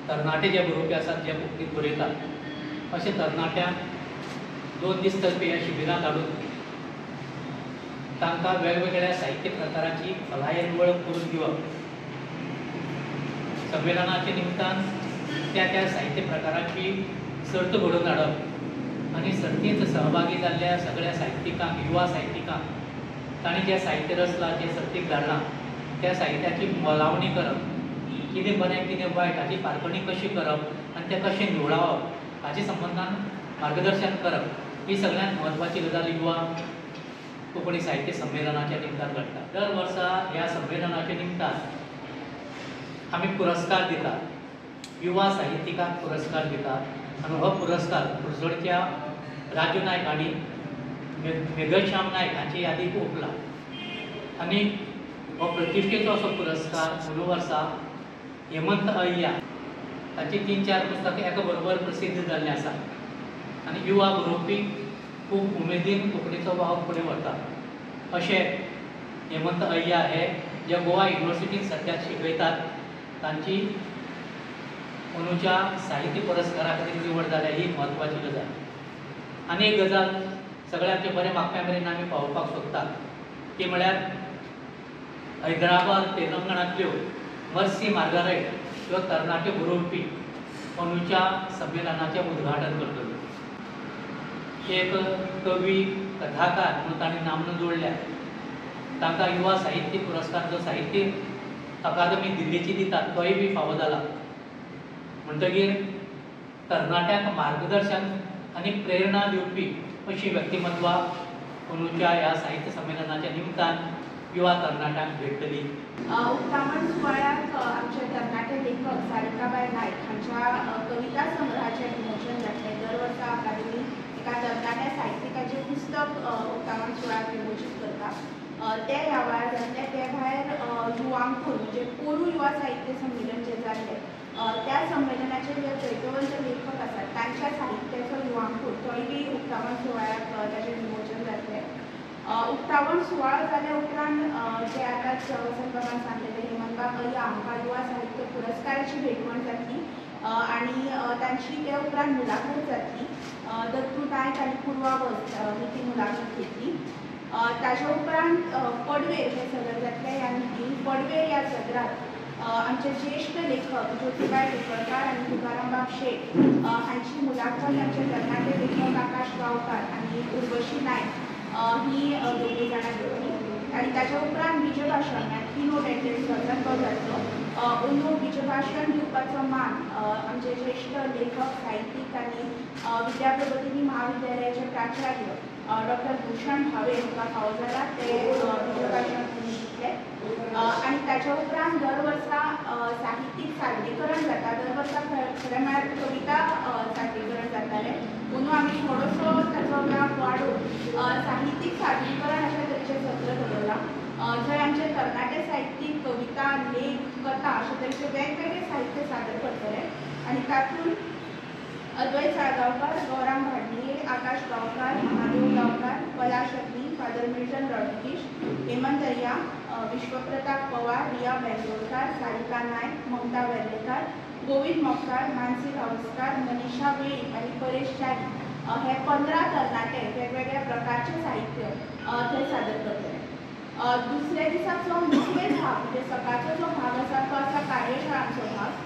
तरणाटे जे बरोवपी आसात जे कोंकणीत बरयतात अशे तरणाट्यांक 2 दीस चलपी ह्या शिबिरांत हाडून तांकां वेगवेगळ्या साहित्य प्रकाराची भलायक वळख करून दिवप। संमेलनाच्या निमतान त्या त्या साहित्य प्रकाराची सर्त घडोवन हाडप आनी सर्तींत सहभागी जाल्ल्या सगळ्या साहित्यिकांक युवा साहित्यिकांक तांणी जे साहित्य रचलां जे सर्तीक धाडलां त्या साहित्याची मोलावणी करप, कितें बरें कितें वायट हाची पारखणी कशी करप आनी तें कशें निवडावप हाचे संबंदान मार्गदर्शन करप ही सगळ्यांत म्हत्वाची गजाल युवा कोंकणी साहित्य संमेलनाच्या निमतान घडटा। दर वर्सा ह्या संमेलनाच्या निमतान आमी पुरस्कार दितात, युवा साहित्यिकांक पुरस्कार दितात आनी हो पुरस्कार कुडचडच्या राजू नायक आनी मेघश्याम नायक हांचे यादीक ओंपला। आनी हो प्रतिश्ठेचो असो पुरस्कार अंदू वर्सा हेमंत अय्या ताची 3-4 पुस्तकां एका बरोबर प्रसिद्ध जाल्लीं आसात आनी युवा बरोवपी खूब उमेदीन कोंकणीचो वाव फुडें व्हरतात। अशें हेमंत अय्या हे जे गोवा युनिवर्सिटींत सद्याक शिकयतात तांची अंदूच्या साहित्य पुरस्कारा खातीर निवड जाल्या ही म्हत्वाची गजाल। आनी एक गजाल सगळ्यांचे बरें मागप्या मेरेन आमी पावोवपाक सोदतात ती म्हळ्यार हैदराबाद तेलंगणांतल्यो मर्सी मार्गारेट ह्यो तरणाट्यो बरोवपी अंदूच्या संमेलनाचें उद्घाटन करतल्यो। एक कवी कथाकार म्हणून तांणी नामनां जोडल्या, तांकां युवा साहित्य पुरस्कार जो साहित्य अकादमी दिल्लीची दितात तोय बी फावो जाला। म्हणटकीर तरणाट्यांक मार्गदर्शन आनी प्रेरणा दिवपी अशी व्यक्तिमत्वां अंदूच्या ह्या साहित्य संमेलनाच्या निमतान युवा तरणाट्यांक भेटतली। उक्तावण सुवाळ्याक आमचे तरणाटे लेखक सारिकाबाई नायक हांच्या कविता संग्रहाचें विमोचन जातलें। दर वर्सा अकादमी एका तरणाट्या साहित्यिकाचें पुस्तक उक्तावण सुवाळ्याक विमोचीत करता। ते ह्या वेळार जातले। ते भायर युवांकून म्हणजे पोरू युवा साहित्य संमेलन जें जाल्लें त्या संमेलनाचे जे चैतवंत लेखक आसात तांच्या साहित्याचो युवांकून तोय बी उक्तावण सुवाळ्याक ताचें विमोचन जातलें। उक्तावण सुवाळो जाल्या उपरांत जे आतांच वसंत बाबान सांगलेले हेमंतबाब अय्या हांकां युवा साहित्य पुरस्काराची भेटवण जातली आनी तांची ते उपरांत मुलाखत जातली। दत्तू नायक आनी पुर्वा वस्त ही ती मुलाखत घेतली। ताचे उपरांत पडवे हे सदर जातले ह्या निमतान। पडवे ह्या सदरांत आमचे ज्येश्ठ लेखक ज्योतिबाई कुलकर्णी आनी तुकारामबाब शेट हांची मुलाखत आमचे तरणाटे लेखक आकाश गांवकार आनी उर्वशी नायक ही दोगी जाणां घेतली। आनी ताच्या उपरांत बीजभाशण किनोट एंट्रन्स तो जातलो। अंदू बीजभाशण दिवपाचो मान आमचे ज्येश्ठ लेखक साहित्यीक आनी विद्याप्रबोधिनी महाविद्यालयाचे प्राचार्य डॉक्टर भूषण भावे हांकां फावो जाला। ते बीजभाशण दितले आनी ताच्या उपरांत दर वर्सा साहित्यीक सादरीकरण जाता। दर वर्सा खरें म्हळ्यार कविता सादरीकरण जातालें म्हणून आमी थोडोसो ताचो व्याप वाडोवन साहित्यीक सादरीकरण अशा तरेचें सत्र दवरलां जंय आमचे तरणाटे साहित्यीक कविता लेख कथा अशे तरेचे वेगवेगळे साहित्य सादर करतले। आनी तातूंत अद्वैत साळगांवकार, गौरांग भाडणिये, आकाश गांवकार, महादेव गांवकार, पलाश अग्नी, फादर मिल्टन रॉड्रिगीस, हेमंत अय्या, विश्वप्रताप पवार, रिया बेंगलोरकार, सारिका नायक, ममता वेर्लेकार, गोविंद मोपकार, मानसी गावस्कार, मनीषा वेळी आनी परेश च्यारी हे 15 तरणाटे वेगवेगळ्या प्रकारचे साहित्य थंय सादर करतले। दुसऱ्या दिसाचो मुखेल भाग म्हणजे सकाळचो जो भाग आसा तो आसा कार्यशाळांचो भाग।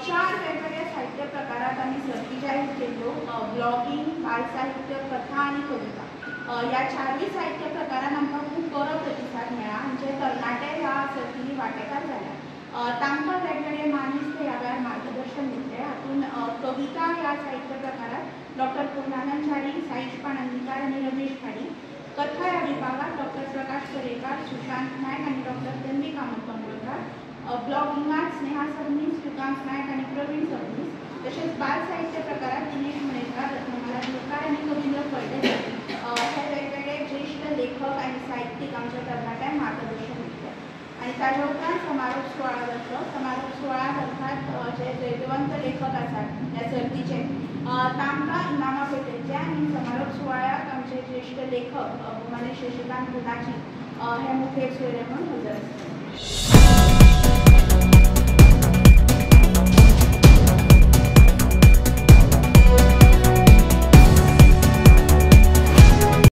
4 वेगवेगळ्या साहित्य प्रकारांत आमी सर्ती जाहीर केल्ल्यो। ब्लॉगिंग, बाल साहित्य, कथा आनी कविता ह्या 4 साहित्य प्रकारांत आमकां खूब बरो प्रतिसाद मेळ्ळा। आमचे तरणाटे ह्या सर्तींनी वांटेकार जाल्या। तांकां वेगवेगळे मानीस ते ह्या वेळार मार्गदर्शन दितले। हातूंत कविता ह्या साहित्य प्रकारांत डॉक्टर पूर्णानंद च्यारी, साईश पाणंदीकार आनी रमेश खाडी। कथा ह्या विभागात डॉक्टर प्रकाश करेकार, सुशांत नायक आनी डॉक्टर तन्वी कामत पंगोळकार। ब्लॉगिंगात स्नेहा सबनीस, श्रीकांत नायक आनी प्रवीण सबनीस। तशेंच बाल साहित्य प्रकारात दिनेश मणेकार, रत्नमाला जोकार आनी कविंद्र फळदेसाय हे वेगवेगळे ज्येश्ठ लेखक आनी साहित्यीक आमच्या तरणाट्यांक मार्गदर्शन दितले। आनी ताच्या उपरांत समारोप सुवाळो जातलो। समारोप सुवाळ्याक अर्थात जे जैतवंत लेखक आसात ह्या सर्तीचे तांकां इनामां भेटयतले आनी समारोप सुवाळ्याक आमचे ज्येश्ठ लेखक भुवनेश शशिकांत गुणाची हे मुखेल सोयरे म्हणून हजर आसतले।